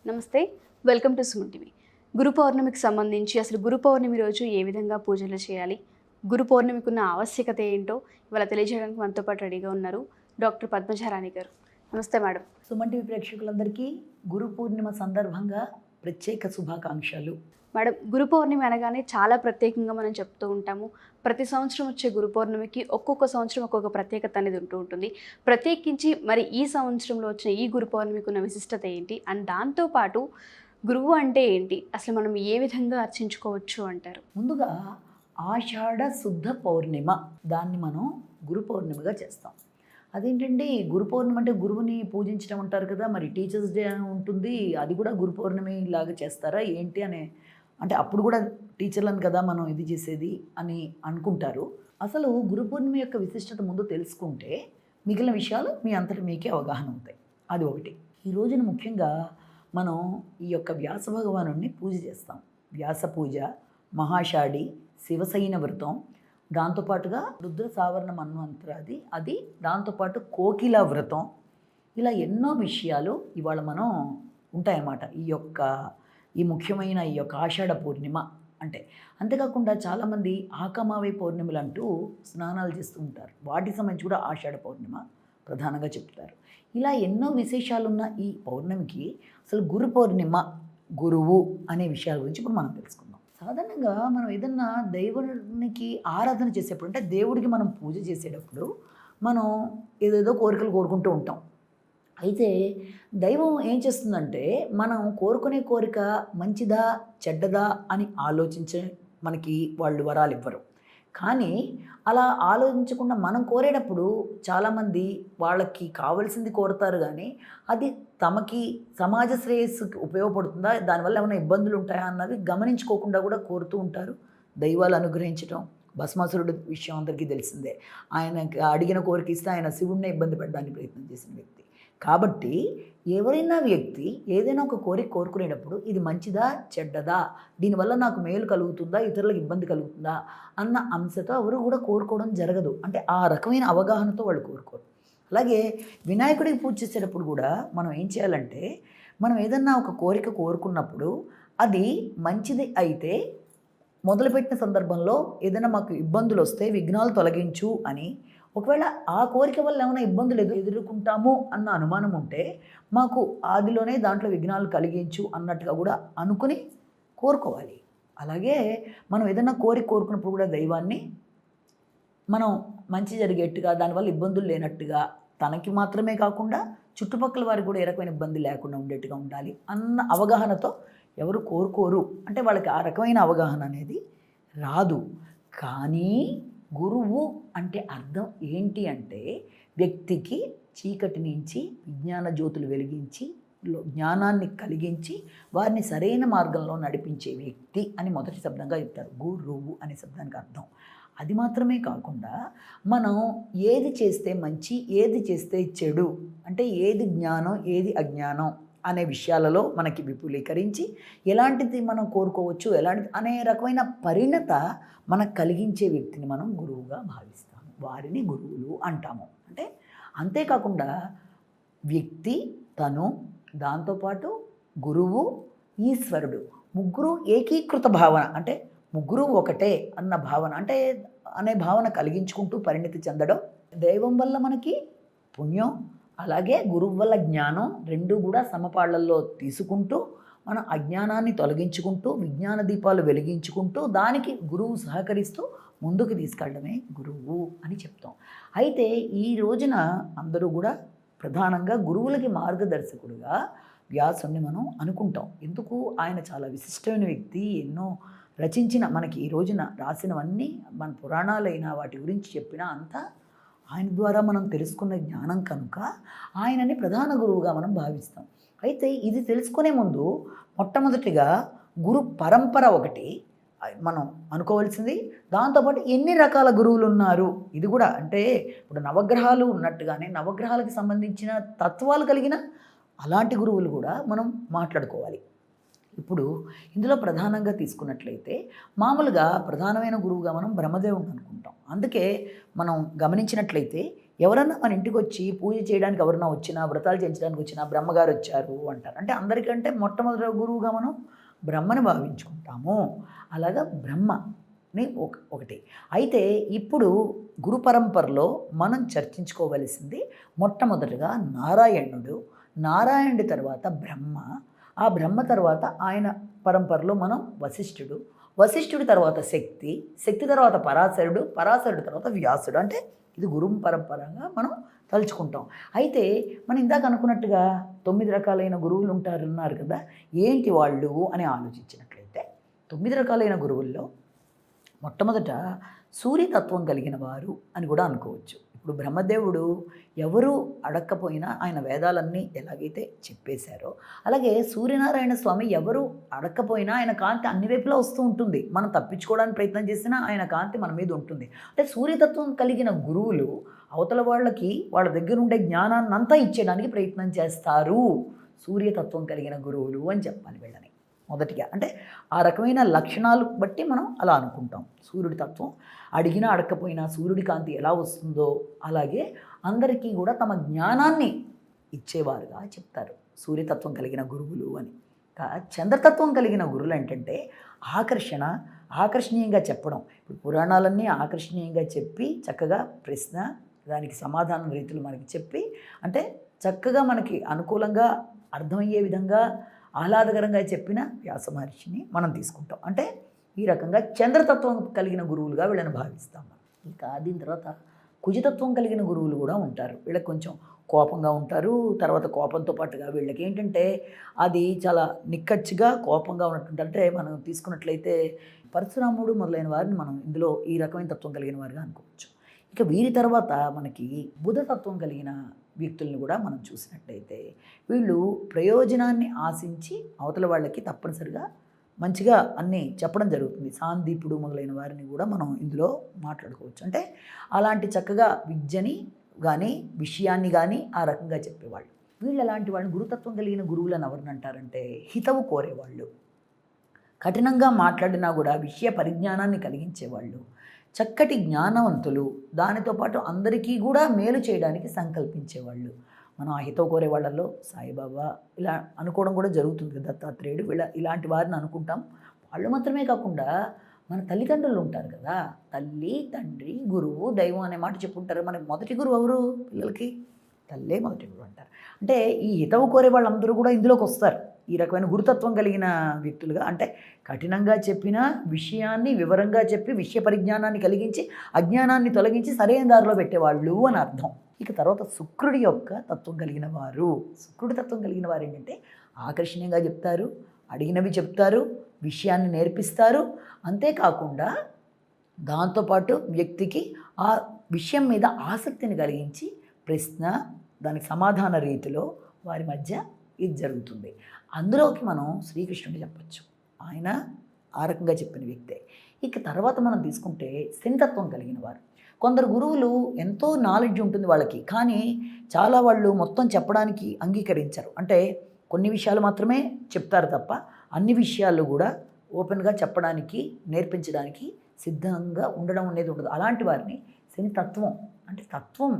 నమస్తే, welcome to Suman TV. గురు పౌర్ణమికి సంబంధించి అసలు గురు పౌర్ణమి రోజు ఏ విధంగా పూజలు చేయాలి, గురు పౌర్ణమికి ఉన్న ఆవశ్యకత ఏంటో ఇవాళ తెలియజేయడానికి మనతో పాటు రెడీగా ఉన్నారు డాక్టర్ పద్మజారాణి గారు. నమస్తే మేడం. సుమన్ టీవీ ప్రేక్షకులందరికీ గురు పూర్ణిమ సందర్భంగా ప్రత్యేక శుభాకాంక్షలు. మేడం, గురు పౌర్ణమి అనగానే చాలా ప్రత్యేకంగా మనం చెప్తూ ఉంటాము. ప్రతి సంవత్సరం వచ్చే గురు పౌర్ణమికి ఒక్కొక్క సంవత్సరం ఒక్కొక్క ప్రత్యేకత అనేది ఉంటుంది. ప్రత్యేకించి మరి ఈ సంవత్సరంలో వచ్చిన ఈ గురు పౌర్ణమికి ఉన్న విశిష్టత ఏంటి, అండ్ దాంతోపాటు గురువు అంటే ఏంటి, అసలు మనం ఏ విధంగా అర్చించుకోవచ్చు అంటారు? ముందుగా ఆషాఢ శుద్ధ పౌర్ణిమ, దాన్ని మనం గురు పౌర్ణిమగా చేస్తాం. అదేంటండి, గురు పౌర్ణమి అంటే గురువుని పూజించడం అంటారు కదా, మరి టీచర్స్ డే ఉంటుంది, అది కూడా గురు పౌర్ణమి లాగా చేస్తారా ఏంటి అంటే అప్పుడు కూడా టీచర్లను కదా మనం ఇది చేసేది అని అనుకుంటారు. అసలు గురు పూర్ణిమ యొక్క విశిష్టత ముందు తెలుసుకుంటే మిగిలిన విషయాలు మీ అంతటి మీకే అవగాహన అవుతాయి. అది ఒకటి. ఈ రోజున ముఖ్యంగా మనం ఈ యొక్క వ్యాస భగవానుడిని పూజ చేస్తాం. వ్యాస పూజ, మహాషాఢి, శివసైన వ్రతం, దాంతోపాటుగా రుద్ర సావరణ మన్వంతరాది, అది దాంతోపాటు కోకిల వ్రతం, ఇలా ఎన్నో విషయాలు ఇవాళ మనం ఉంటాయన్నమాట ఈ ముఖ్యమైన ఈ యొక్క ఆషాఢ పూర్ణిమ అంటే. అంతేకాకుండా చాలామంది ఆకమావే పౌర్ణిమలు అంటూ స్నానాలు చేస్తూ ఉంటారు. వాటికి సంబంధించి కూడా ఆషాఢ పౌర్ణిమ ప్రధానంగా చెప్తారు. ఇలా ఎన్నో విశేషాలున్న ఈ పౌర్ణమికి అసలు గురు పౌర్ణిమ, గురువు అనే విషయాల గురించి ఇప్పుడు మనం తెలుసుకుందాం. సాధారణంగా మనం ఏదన్నా దేవునికి ఆరాధన చేసేప్పుడు, అంటే దేవుడికి మనం పూజ చేసేటప్పుడు మనం ఏదేదో కోరికలు కోరుకుంటూ ఉంటాం. అయితే దైవం ఏం చేస్తుందంటే, మనం కోరుకునే కోరిక మంచిదా చెడ్డదా అని ఆలోచించే మనకి వాళ్ళు వరాలు ఇవ్వరు. కానీ అలా ఆలోచించకుండా మనం కోరేటప్పుడు చాలామంది వాళ్ళకి కావాల్సింది కోరుతారు, కానీ అది తమకి సమాజ శ్రేయస్సుకి ఉపయోగపడుతుందా, దానివల్ల ఏమైనా ఇబ్బందులు ఉంటాయా అన్నది గమనించుకోకుండా కూడా కోరుతూ ఉంటారు. దైవాలు అనుగ్రహించడం, భస్మాసురుడు విషయం అందరికీ తెలిసిందే. ఆయన అడిగిన కోరిక ఇస్తే ఆయన శివుడినే ఇబ్బంది పెట్టడానికి ప్రయత్నం చేసిన వ్యక్తి. కాబట్టి ఎవరైనా వ్యక్తి ఏదైనా ఒక కోరిక కోరుకునేటప్పుడు ఇది మంచిదా చెడ్డదా, దీనివల్ల నాకు మేలు కలుగుతుందా ఇతరులకు ఇబ్బంది కలుగుతుందా అన్న అంశతో ఎవరు కూడా కోరుకోవడం జరగదు. అంటే ఆ రకమైన అవగాహనతో వాళ్ళు కోరుకోరు. అలాగే వినాయకుడికి పూజ చేసేటప్పుడు కూడా మనం ఏం చేయాలంటే, మనం ఏదన్నా ఒక కోరిక కోరుకున్నప్పుడు అది మంచిది అయితే మొదలుపెట్టిన సందర్భంలో ఏదైనా మాకు ఇబ్బందులు వస్తే విఘ్నాలు తొలగించు అని, ఒకవేళ ఆ కోరిక వల్ల ఏమైనా ఇబ్బందులు ఎదుర్కొంటాము అన్న అనుమానం ఉంటే మాకు ఆదిలోనే దాంట్లో విఘ్నాలు కలిగించు అన్నట్టుగా కూడా అనుకుని కోరుకోవాలి. అలాగే మనం ఏదైనా కోరుకున్నప్పుడు కూడా దైవాన్ని మనం మంచి జరిగేట్టుగా, దానివల్ల ఇబ్బందులు లేనట్టుగా, తనకి మాత్రమే కాకుండా చుట్టుపక్కల వారికి కూడా ఏ రకమైన ఇబ్బంది లేకుండా ఉండేట్టుగా ఉండాలి అన్న అవగాహనతో ఎవరు కోరుకోరు. అంటే వాళ్ళకి ఆ రకమైన అవగాహన అనేది రాదు. కానీ గురువు అంటే అర్థం ఏంటి అంటే, వ్యక్తికి చీకటి నుంచి విజ్ఞాన జ్యోతులు వెలిగించి జ్ఞానాన్ని కలిగించి వారిని సరైన మార్గంలో నడిపించే వ్యక్తి అని మొదటి శబ్దంగా చెప్తారు. గురువు అనే శబ్దానికి అర్థం. అది మాత్రమే కాకుండా మనం ఏది చేస్తే మంచి, ఏది చేస్తే చెడు, అంటే ఏది జ్ఞానం ఏది అజ్ఞానం అనే విషయాలలో మనకి విపులీకరించి ఎలాంటిది మనం కోరుకోవచ్చు, ఎలాంటిది అనే రకమైన పరిణత మనకు కలిగించే వ్యక్తిని మనం గురువుగా భావిస్తాము. వారిని గురువులు అంటాము. అంటే అంతేకాకుండా వ్యక్తి, తను, దాంతోపాటు గురువు, ఈశ్వరుడు, ముగ్గురు ఏకీకృత భావన, అంటే ముగ్గురు ఒకటే అన్న భావన, అంటే అనే భావన కలిగించుకుంటూ పరిణతి చెందడం. దైవం వల్ల మనకి పుణ్యం, అలాగే గురువు వల్ల జ్ఞానం, రెండు కూడా సమపాళ్లలో తీసుకుంటూ మన అజ్ఞానాన్ని తొలగించుకుంటూ విజ్ఞాన దీపాలు వెలిగించుకుంటూ దానికి గురువు సహకరిస్తూ ముందుకు తీసుకెళ్ళడమే గురువు అని చెప్తాం. అయితే ఈ రోజున అందరూ కూడా ప్రధానంగా గురువులకి మార్గదర్శకుడుగా వ్యాసుని మనం అనుకుంటాం. ఎందుకు? ఆయన చాలా విశిష్టమైన వ్యక్తి. ఎన్నో రచించిన, మనకి ఈ రోజున రాసినవన్నీ మన పురాణాలైన వాటి గురించి చెప్పినా అంతా ఆయన ద్వారా మనం తెలుసుకున్న జ్ఞానం కనుక ఆయనని ప్రధాన గురువుగా మనం భావిస్తాం. అయితే ఇది తెలుసుకునే ముందు మొట్టమొదటిగా గురు పరంపర ఒకటి మనం అనుకోవాల్సింది. దాంతోపాటు ఎన్ని రకాల గురువులు ఉన్నారు ఇది కూడా. అంటే ఇప్పుడు నవగ్రహాలు ఉన్నట్టుగానే నవగ్రహాలకు సంబంధించిన తత్వాలు కలిగిన అలాంటి గురువులు కూడా మనం మాట్లాడుకోవాలి. ఇప్పుడు ఇందులో ప్రధానంగా తీసుకున్నట్లయితే మామూలుగా ప్రధానమైన గురువుగా మనం బ్రహ్మదేవుడిని అనుకుంటాం. అందుకే మనం గమనించినట్లయితే ఎవరన్నా మన ఇంటికి వచ్చి పూజ చేయడానికి ఎవరన్నా వచ్చినా, వ్రతాలు చేయించడానికి వచ్చినా బ్రహ్మగారు వచ్చారు అంటారు. అంటే అందరికంటే మొట్టమొదటి గురువుగా మనం బ్రహ్మని భావించుకుంటాము. అలాగా బ్రహ్మని ఒకటి. అయితే ఇప్పుడు గురు పరంపరలో మనం చర్చించుకోవలసింది మొట్టమొదటిగా నారాయణుడి తర్వాత బ్రహ్మ, ఆ బ్రహ్మ తర్వాత ఆయన పరంపరలో మనం వశిష్ఠుడి తర్వాత శక్తి తర్వాత పరాశరుడు తర్వాత వ్యాసుడు. అంటే ఇది గురు పరంపరగా మనం తలుచుకుంటాం. అయితే మనం ఇందాక అనుకున్నట్టుగా 9 రకాలైన గురువులు ఉంటారన్నారు కదా, ఏంటి వాళ్ళు అని ఆలోచించినట్లయితే 9 రకాలైన గురువుల్లో మొట్టమొదట సూర్యతత్వం కలిగిన వారు అని కూడా అనుకోవచ్చు. ఇప్పుడు బ్రహ్మదేవుడు ఎవరు అడక్కపోయినా ఆయన వేదాలన్నీ ఎలాగైతే చెప్పేశారో, అలాగే సూర్యనారాయణ స్వామి ఎవరు అడక్కపోయినా ఆయన కాంతి అన్ని వైపులా వస్తూ ఉంటుంది. మనం తప్పించుకోవడానికి ప్రయత్నం చేసినా ఆయన కాంతి మన మీద ఉంటుంది. అంటే సూర్యతత్వం కలిగిన గురువులు అవతల వాళ్ళకి వాళ్ళ దగ్గర ఉండే జ్ఞానాన్ని అంతా ఇచ్చేయడానికి ప్రయత్నం చేస్తారు. సూర్యతత్వం కలిగిన గురువులు అని చెప్పాలి వీళ్ళని మొదటిగా. అంటే ఆ రకమైన లక్షణాలు బట్టి మనం అలా అనుకుంటాం. సూర్యుడి తత్వం అడిగినా అడగకపోయినా సూర్యుడి కాంతి ఎలా వస్తుందో అలాగే అందరికీ కూడా తమ జ్ఞానాన్ని ఇచ్చేవారుగా చెప్తారు సూర్యతత్వం కలిగిన గురువులు అని. చంద్రతత్వం కలిగిన గురువులు ఏంటంటే ఆకర్షణీయంగా చెప్పడం. ఇప్పుడు పురాణాలన్నీ ఆకర్షణీయంగా చెప్పి చక్కగా ప్రశ్న దానికి సమాధానం రీతులు మనకి చెప్పి అంటే చక్కగా మనకి అనుకూలంగా అర్థమయ్యే విధంగా ఆహ్లాదకరంగా చెప్పిన వ్యాస మహర్షిని మనం తీసుకుంటాం. అంటే ఈ రకంగా చంద్రతత్వం కలిగిన గురువులుగా వీళ్ళని భావిస్తాం. ఇంకా దీని తర్వాత కుజతత్వం కలిగిన గురువులు కూడా ఉంటారు. వీళ్ళకి కొంచెం కోపంగా ఉంటారు. తర్వాత కోపంతో పాటుగా వీళ్ళకి ఏంటంటే అది చాలా నిక్కచ్చిగా కోపంగా ఉన్నట్టుంటారు. అంటే మనం తీసుకున్నట్లయితే పరశురాముడు మొదలైన వారిని మనం ఇందులో ఈ రకమైన తత్వం కలిగిన వారిగా అనుకోవచ్చు. ఇక వీరి తర్వాత మనకి బుధతత్వం కలిగిన వ్యక్తులను కూడా మనం చూసినట్లయితే వీళ్ళు ప్రయోజనాన్ని ఆశించి అవతల వాళ్ళకి తప్పనిసరిగా మంచిగా అన్నీ చెప్పడం జరుగుతుంది. సాందీపుడు మొదలైన వారిని కూడా మనం ఇందులో మాట్లాడుకోవచ్చు. అంటే అలాంటి చక్కగా విద్యని కానీ విషయాన్ని కానీ ఆ రకంగా చెప్పేవాళ్ళు. వీళ్ళు ఎలాంటి వాళ్ళు గురుతత్వం కలిగిన గురువులను ఎవరిని అంటారంటే హితవు కోరేవాళ్ళు, కఠినంగా మాట్లాడినా కూడా విషయ పరిజ్ఞానాన్ని కలిగించేవాళ్ళు, చక్కటి జ్ఞానవంతులు, దానితో పాటు అందరికీ కూడా మేలు చేయడానికి సంకల్పించేవాళ్ళు. మనం ఆ హితవు కోరే వాళ్ళల్లో సాయిబాబా ఇలా అనుకోవడం కూడా జరుగుతుంది. దత్తాత్రేయుడు ఇలాంటి వారిని అనుకుంటాం. వాళ్ళు మాత్రమే కాకుండా మన తల్లిదండ్రులు ఉంటారు కదా, తల్లి తండ్రి గురువు దైవం అనే మాట చెప్పుకుంటారు. మన మొదటి గురువు ఎవరు? పిల్లలకి తల్లే మొదటి గురువు అంటారు. అంటే ఈ హితవు కోరే వాళ్ళందరూ కూడా ఇందులోకి వస్తారు. ఈ రకమైన గురుతత్వం కలిగిన వ్యక్తులుగా అంటే కఠినంగా చెప్పిన విషయాన్ని వివరంగా చెప్పి విషయ పరిజ్ఞానాన్ని కలిగించి అజ్ఞానాన్ని తొలగించి సరైన దారిలో పెట్టేవాళ్ళు అని అర్థం. ఇక తర్వాత శుక్రుడి యొక్క తత్వం కలిగిన వారు. శుక్రుడి తత్వం కలిగిన వారు ఏంటంటే ఆకర్షణీయంగా చెప్తారు, అడిగినవి చెప్తారు, విషయాన్ని నేర్పిస్తారు. అంతేకాకుండా దాంతోపాటు వ్యక్తికి ఆ విషయం మీద ఆసక్తిని కలిగించి ప్రశ్న దానికి సమాధాన రీతిలో వారి మధ్య ఇది జరుగుతుంది. అందులోకి మనం శ్రీకృష్ణుడిని చెప్పచ్చు. ఆయన ఆ రకంగా చెప్పిన వ్యక్తే. ఇక తర్వాత మనం తీసుకుంటే శనితత్వం కలిగిన వారు. కొందరు గురువులు ఎంతో నాలెడ్జ్ ఉంటుంది వాళ్ళకి, కానీ చాలా వాళ్ళు మొత్తం చెప్పడానికి అంగీకరించరు. అంటే కొన్ని విషయాలు మాత్రమే చెప్తారు తప్ప అన్ని విషయాలు కూడా ఓపెన్గా చెప్పడానికి నేర్పించడానికి సిద్ధంగా ఉండడం అనేది ఉండదు. అలాంటి వారిని శని తత్వం అంటే తత్వం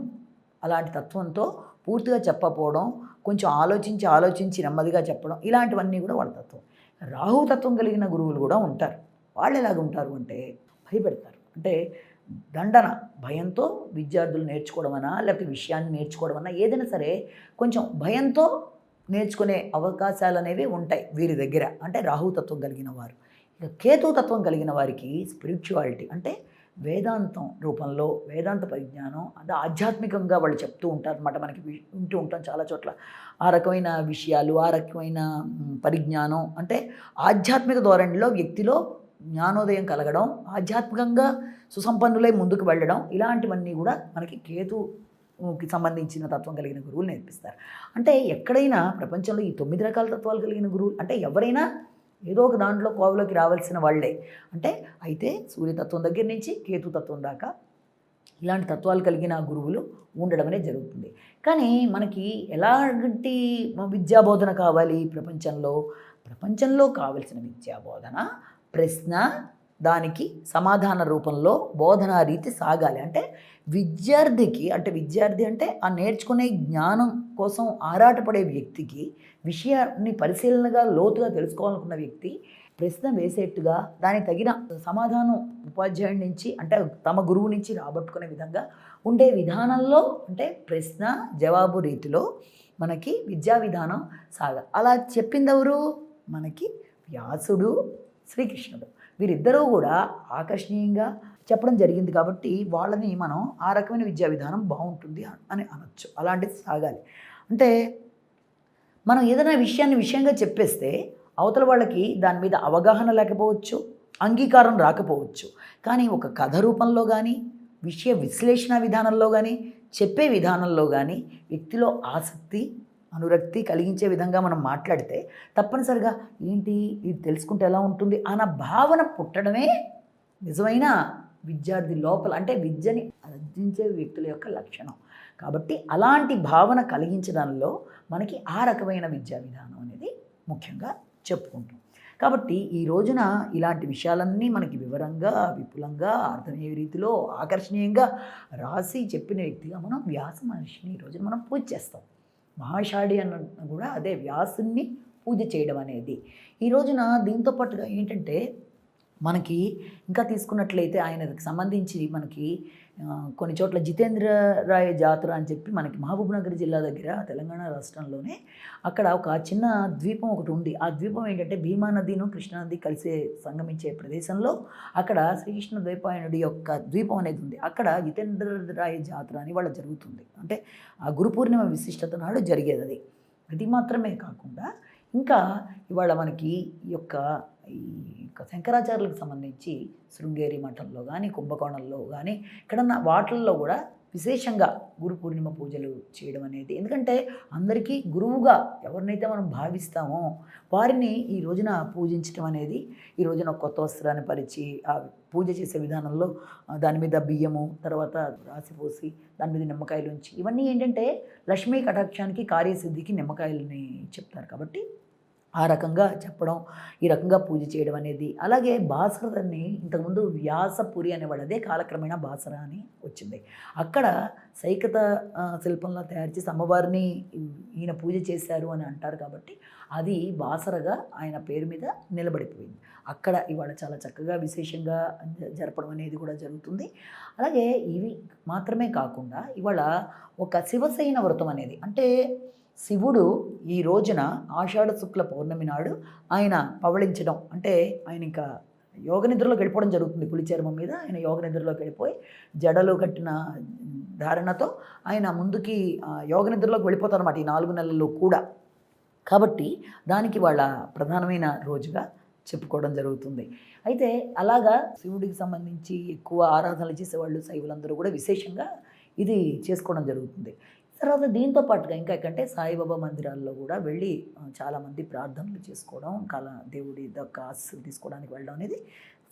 అలాంటి తత్వంతో పూర్తిగా చెప్పకపోవడం, కొంచెం ఆలోచించి నెమ్మదిగా చెప్పడం, ఇలాంటివన్నీ కూడా వాళ్ళ తత్వం. రాహు తత్వం కలిగిన గురువులు కూడా ఉంటారు. వాళ్ళు ఎలాగ ఉంటారు అంటే భయపెడతారు. అంటే దండన భయంతో విద్యార్థులు నేర్చుకోవడం అన్నా లేకపోతే విషయాన్ని నేర్చుకోవడం అన్నా ఏదైనా సరే కొంచెం భయంతో నేర్చుకునే అవకాశాలు అనేవి ఉంటాయి వీరి దగ్గర. అంటే రాహుతత్వం కలిగిన వారు. ఇక కేతుతత్వం కలిగిన వారికి స్పిరిచువాలిటీ అంటే వేదాంతం రూపంలో వేదాంత పరిజ్ఞానం అంటే ఆధ్యాత్మికంగా వాళ్ళు చెప్తూ ఉంటారు అన్నమాట. మనకి వింటూ ఉంటాం చాలా చోట్ల ఆ రకమైన విషయాలు, ఆ రకమైన పరిజ్ఞానం అంటే ఆధ్యాత్మిక ధోరణిలో వ్యక్తిలో జ్ఞానోదయం కలగడం, ఆధ్యాత్మికంగా సుసంపన్నులై ముందుకు వెళ్ళడం, ఇలాంటివన్నీ కూడా మనకి కేతుకి సంబంధించిన తత్వం కలిగిన గురువులు నేర్పిస్తారు. అంటే ఎక్కడైనా ప్రపంచంలో ఈ 9 రకాల తత్వాలు కలిగిన గురువులు అంటే ఎవరైనా ఏదో ఒక దాంట్లో కోవలోకి రావాల్సిన వాళ్ళే. అంటే అయితే సూర్యతత్వం దగ్గర నుంచి కేతుతత్వం దాకా ఇలాంటి తత్వాలు కలిగిన గురువులు ఉండడం అనేది జరుగుతుంది. కానీ మనకి ఎలాంటి విద్యాబోధన కావాలి ప్రపంచంలో కావలసిన విద్యాబోధన ప్రశ్న దానికి సమాధాన రూపంలో బోధనా రీతి సాగాలి. అంటే విద్యార్థి అంటే ఆ నేర్చుకునే జ్ఞానం కోసం ఆరాటపడే వ్యక్తికి, విషయాన్ని పరిశీలనగా లోతుగా తెలుసుకోవాలనుకున్న వ్యక్తి ప్రశ్న వేసేట్టుగా దానికి తగిన సమాధానం ఉపాధ్యాయుడి నుంచి అంటే తమ గురువు నుంచి రాబట్టుకునే విధంగా ఉండే విధానంలో అంటే ప్రశ్న జవాబు రీతిలో మనకి విద్యా విధానం అలా చెప్పింది ఎవరు? మనకి వ్యాసుడు, శ్రీకృష్ణుడు. వీరిద్దరూ కూడా ఆకర్షణీయంగా చెప్పడం జరిగింది కాబట్టి వాళ్ళని మనం ఆ రకమైన విద్యా విధానం బాగుంటుంది అని అనొచ్చు. అలాంటిది సాగాలి. అంటే మనం ఏదైనా విషయంగా చెప్పేస్తే అవతల వాళ్ళకి దాని మీద అవగాహన లేకపోవచ్చు, అంగీకారం రాకపోవచ్చు. కానీ ఒక కథ రూపంలో కానీ, విషయ విశ్లేషణ విధానంలో కానీ, చెప్పే విధానంలో కానీ వ్యక్తిలో ఆసక్తి, అనురక్తి కలిగించే విధంగా మనం మాట్లాడితే తప్పనిసరిగా ఏంటి ఇది తెలుసుకుంటే ఎలా ఉంటుంది అన్న భావన పుట్టడమే నిజమైన విద్యార్థి లోపల అంటే విద్యని అర్జించే వ్యక్తుల యొక్క లక్షణం. కాబట్టి అలాంటి భావన కలిగించడంలో మనకి ఆ రకమైన విద్యా విధానం అనేది ముఖ్యంగా చెప్పుకుంటాం. కాబట్టి ఈ రోజున ఇలాంటి విషయాలన్నీ మనకి వివరంగా, విపులంగా, అర్థమయ్యే రీతిలో, ఆకర్షణీయంగా రాసి చెప్పిన వ్యక్తిగా మనం వ్యాస మహర్షిని ఈ రోజున మనం పూజ చేస్తాం. మహాషాఢి అన్న కూడా అదే వ్యాసుని పూజ చేయడం అనేది. ఈ రోజున దీంతో పాటుగా ఏంటంటే మనకి ఇంకా తీసుకున్నట్లయితే ఆయనకి సంబంధించి మనకి కొన్ని చోట్ల జితేంద్ర రాయ జాతర అని చెప్పి మనకి మహబూబ్నగర్ జిల్లా దగ్గర తెలంగాణ రాష్ట్రంలోనే అక్కడ ఒక చిన్న ద్వీపం ఒకటి ఉంది. ఆ ద్వీపం ఏంటంటే భీమా నదిను కృష్ణానది కలిసే సంగమించే ప్రదేశంలో అక్కడ శ్రీకృష్ణ ద్వైపాయనుడి యొక్క ద్వీపం అనేది ఉంది. అక్కడ జితేంద్ర రాయ జాతర అని వాళ్ళ జరుగుతుంది. అంటే ఆ గురు పూర్ణిమ విశిష్టత నాడు జరిగేది అది. అది మాత్రమే కాకుండా ఇంకా ఇవాళ మనకి ఈ యొక్క శంకరాచార్యులకు సంబంధించి శృంగేరి మఠంలో కానీ, కుంభకోణంలో కానీ ఎక్కడన్నా వాటిల్లో కూడా విశేషంగా గురు పూర్ణిమ పూజలు చేయడం అనేది. ఎందుకంటే అందరికీ గురువుగా ఎవరినైతే మనం భావిస్తామో వారిని ఈ రోజున పూజించడం అనేది, ఈ రోజున కొత్త వస్త్రాన్ని పరిచి ఆ పూజ చేసే విధానంలో దాని మీద బియ్యము తర్వాత రాసిపోసి దాని మీద నిమ్మకాయలు ఉంచి ఇవన్నీ ఏంటంటే లక్ష్మీ కటాక్షానికి కార్యసిద్ధికి నిమ్మకాయలని చెప్తారు. కాబట్టి ఆ రకంగా చెప్పడం, ఈ రకంగా పూజ చేయడం అనేది. అలాగే బాసరని ఇంతకుముందు వ్యాసపురి అనేవాడు, అదే కాలక్రమేణా బాసర అని వచ్చింది. అక్కడ సైకత శిల్పంలో తయారు చేసి అమ్మవారిని ఈయన పూజ చేశారు అని అంటారు. కాబట్టి అది బాసరగా ఆయన పేరు మీద నిలబడిపోయింది. అక్కడ ఇవాళ చాలా చక్కగా విశేషంగా జరపడం అనేది కూడా జరుగుతుంది. అలాగే ఇవి మాత్రమే కాకుండా ఇవాళ ఒక శివశయన వ్రతం అనేది అంటే శివుడు ఈ రోజున ఆషాఢ శుక్ల పౌర్ణమి నాడు ఆయన పవళించడం అంటే ఆయన ఇంకా యోగ నిద్రలోకి వెళ్ళిపోవడం జరుగుతుంది. పులి చర్మం మీద ఆయన యోగ నిద్రలోకి వెళ్ళిపోయి జడలు కట్టిన ధారణతో ఆయన ముందుకి యోగ నిద్రలోకి వెళ్ళిపోతారు అన్నమాట ఈ 4 నెలల్లో కూడా. కాబట్టి దానికి వాళ్ళ ప్రధానమైన రోజుగా చెప్పుకోవడం జరుగుతుంది. అయితే అలాగా శివుడికి సంబంధించి ఎక్కువ ఆరాధనలు చేసేవాళ్ళు శైవులందరూ కూడా విశేషంగా ఇది చేసుకోవడం జరుగుతుంది. తర్వాత దీంతో పాటుగా ఇంకా ఏంటంటే సాయిబాబా మందిరాల్లో కూడా వెళ్ళి చాలామంది ప్రార్థనలు చేసుకోవడం, దేవుడి యొక్క ఆశీస్సులు తీసుకోవడానికి వెళ్ళడం అనేది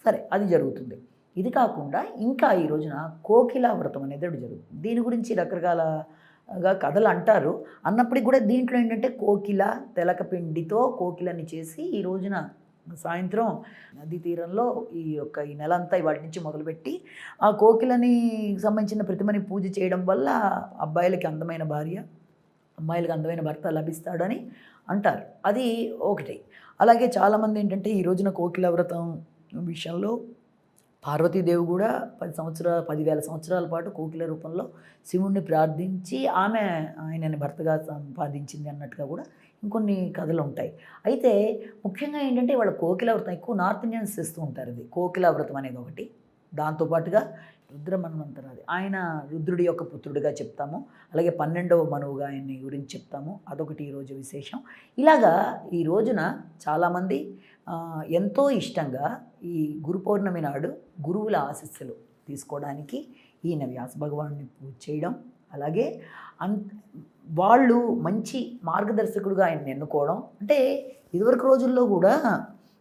సరే అది జరుగుతుంది. ఇది కాకుండా ఇంకా ఈ రోజున కోకిల వ్రతం అనేది జరుగుతుంది. దీని గురించి రకరకాలగా కథలు అంటారు. అన్నప్పటికీ కూడా దీంట్లో ఏంటంటే కోకిల తెలకపిండితో కోకిలని చేసి ఈ రోజున సాయంత్రం నదీ తీరంలో ఈ నెలంతా వాటి నుంచి మొదలుపెట్టి ఆ కోకిలని సంబంధించిన ప్రతిమని పూజ చేయడం వల్ల అబ్బాయిలకి అందమైన భార్య, అమ్మాయిలకి అందమైన భర్త లభిస్తాడని అంటారు. అది ఒకటి. అలాగే చాలామంది ఏంటంటే ఈ రోజున కోకిల వ్రతం విషయంలో పార్వతీదేవి కూడా 10,000 సంవత్సరాల పాటు కోకిల రూపంలో శివుణ్ణి ప్రార్థించి ఆమె ఆయనని భర్తగా సంపాదించింది అన్నట్టుగా కూడా ఇంకొన్ని కథలు ఉంటాయి. అయితే ముఖ్యంగా ఏంటంటే వాళ్ళ కోకిల వ్రతం ఎక్కువ నార్త్ ఇండియన్స్ చేస్తూ ఉంటారు. ఇది కోకిల వ్రతం అనేది ఒకటి. దాంతోపాటుగా రుద్రమన్వంతరాది ఆయన రుద్రుడి యొక్క పుత్రుడిగా చెప్తాము. అలాగే 12వ మనువుగా ఆయన్ని గురించి చెప్తాము. అదొకటి ఈరోజు విశేషం. ఇలాగా ఈ రోజున చాలామంది ఎంతో ఇష్టంగా ఈ గురు పౌర్ణమి నాడు గురువుల ఆశీస్సులు తీసుకోవడానికి ఈయన వ్యాస భగవానుని పూజ చేయడం, అలాగే వాళ్ళు మంచి మార్గదర్శకుడుగా ఆయన్ని ఎన్నుకోవడం. అంటే ఇదివరకు రోజుల్లో కూడా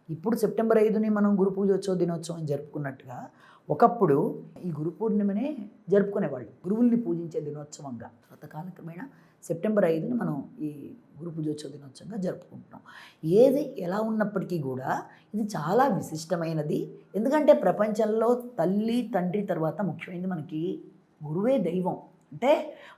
ఇప్పుడు సెప్టెంబర్ 5ని మనం గురు పూజోత్సవ దినోత్సవం జరుపుకున్నట్టుగా ఒకప్పుడు ఈ గురు పూర్ణిమనే జరుపుకునేవాళ్ళు, గురువుల్ని పూజించే దినోత్సవంగా. తర్వాత కాలక్రమేణా సెప్టెంబర్ 5ని మనం ఈ గురు పూజోత్సవ దినోత్సవంగా జరుపుకుంటున్నాం. ఏది ఎలా ఉన్నప్పటికీ కూడా ఇది చాలా విశిష్టమైనది. ఎందుకంటే ప్రపంచంలో తల్లి తండ్రి తర్వాత ముఖ్యమైనది మనకి గురువే దైవం. అంటే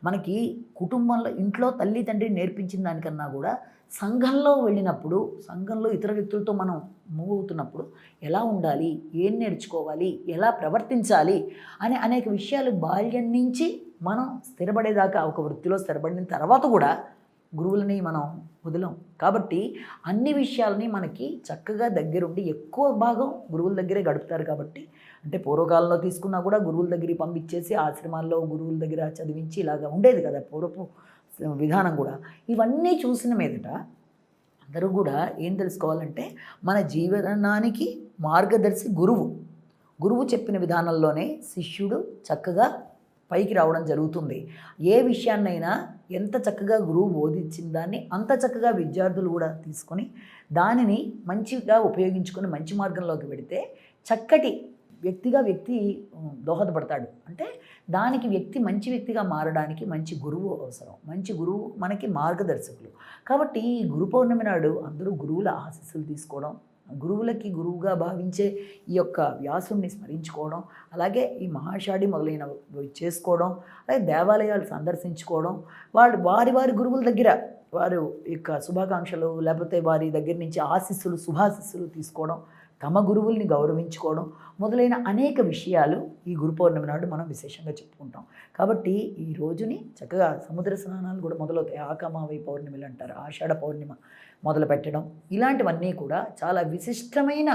మనకి కుటుంబంలో ఇంట్లో తల్లి తండ్రి నేర్పించిన దానికన్నా కూడా సంఘంలో వెళ్ళినప్పుడు, సంఘంలో ఇతర వ్యక్తులతో మనం మూవ్ అవుతున్నప్పుడు ఎలా ఉండాలి, ఏం నేర్చుకోవాలి, ఎలా ప్రవర్తించాలి అనే అనేక విషయాలు బాల్యం నుంచి మనం స్థిరపడేదాకా, ఒక వృత్తిలో స్థిరపడిన తర్వాత కూడా గురువులని మనం వదలం. కాబట్టి అన్ని విషయాలని మనకి చక్కగా దగ్గరుండి ఎక్కువ భాగం గురువుల దగ్గరే గడుపుతారు. కాబట్టి అంటే పూర్వకాలంలో తీసుకున్నా కూడా గురువుల దగ్గరికి పంపించేసి ఆశ్రమాల్లో గురువుల దగ్గర చదివించి ఇలాగా ఉండేది కదా పూర్వపు విధానం కూడా. ఇవన్నీ చూసిన మీదట అందరూ కూడా ఏం తెలుసుకోవాలంటే మన జీవనానికి మార్గదర్శి గురువు. గురువు చెప్పిన విధానంలోనే శిష్యుడు చక్కగా పైకి రావడం జరుగుతుంది. ఏ విషయాన్నైనా ఎంత చక్కగా గురువు బోధించిన దాన్ని అంత చక్కగా విద్యార్థులు కూడా తీసుకొని దానిని మంచిగా ఉపయోగించుకొని మంచి మార్గంలోకి పెడితే చక్కటి వ్యక్తి దోహదపడతాడు. అంటే దానికి వ్యక్తి మంచి వ్యక్తిగా మారడానికి మంచి గురువు అవసరం. మంచి గురువు మనకి మార్గదర్శకులు. కాబట్టి ఈ గురు పౌర్ణమి నాడు అందరూ గురువుల ఆశీస్సులు తీసుకోవడం, గురువులకి గురువుగా భావించే ఈ యొక్క వ్యాసుని స్మరించుకోవడం, అలాగే ఈ మహాషాఢి మొదలైనవి చేసుకోవడం, అలాగే దేవాలయాలు సందర్శించుకోవడం, వారి గురువుల దగ్గర వారు యొక్క శుభాకాంక్షలు లేకపోతే వారి దగ్గర నుంచి ఆశీస్సులు శుభాశీస్సులు తీసుకోవడం, తమ గురువుల్ని గౌరవించుకోవడం మొదలైన అనేక విషయాలు ఈ గురు పౌర్ణమి నాడు మనం విశేషంగా చెప్పుకుంటాం. కాబట్టి ఈ రోజుని చక్కగా సముద్ర స్నానాలు కూడా మొదలవుతాయి. ఆకమావై పౌర్ణమిలు అంటారు. ఆషాఢ పౌర్ణిమ మొదలు పెట్టడం ఇలాంటివన్నీ కూడా చాలా విశిష్టమైన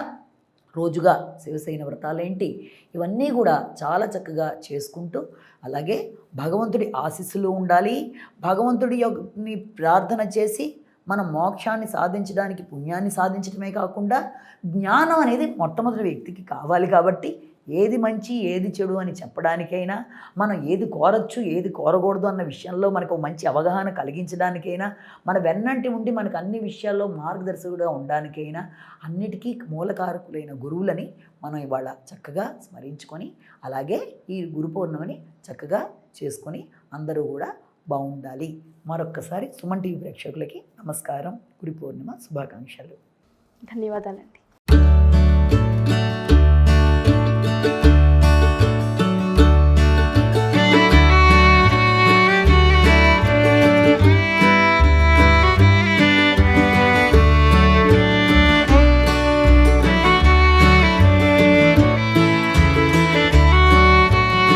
రోజుగా శివసేన వ్రతాలేంటి ఇవన్నీ కూడా చాలా చక్కగా చేసుకుంటూ, అలాగే భగవంతుడి ఆశీస్సులు ఉండాలి. భగవంతుడి యొక్కని ప్రార్థన చేసి మనం మోక్షాన్ని సాధించడానికి, పుణ్యాన్ని సాధించడమే కాకుండా జ్ఞానం అనేది మొట్టమొదటి వ్యక్తికి కావాలి. కాబట్టి ఏది మంచి ఏది చెడు అని చెప్పడానికైనా, మనం ఏది కోరచ్చు ఏది కోరకూడదు అన్న విషయంలో మనకు మంచి అవగాహన కలిగించడానికైనా, మన వెన్నంటి ఉండి మనకు అన్ని విషయాల్లో మార్గదర్శకుడిగా ఉండడానికైనా అన్నిటికీ మూలకారకులైన గురువులని మనం ఇవాళ చక్కగా స్మరించుకొని, అలాగే ఈ గురు పౌర్ణమిని చక్కగా చేసుకొని అందరూ కూడా బాగుండాలి. మరొక్కసారి సుమన్ టీవీ ప్రేక్షకులకి నమస్కారం. గురు పౌర్ణిమ శుభాకాంక్షలు. ధన్యవాదాలండి.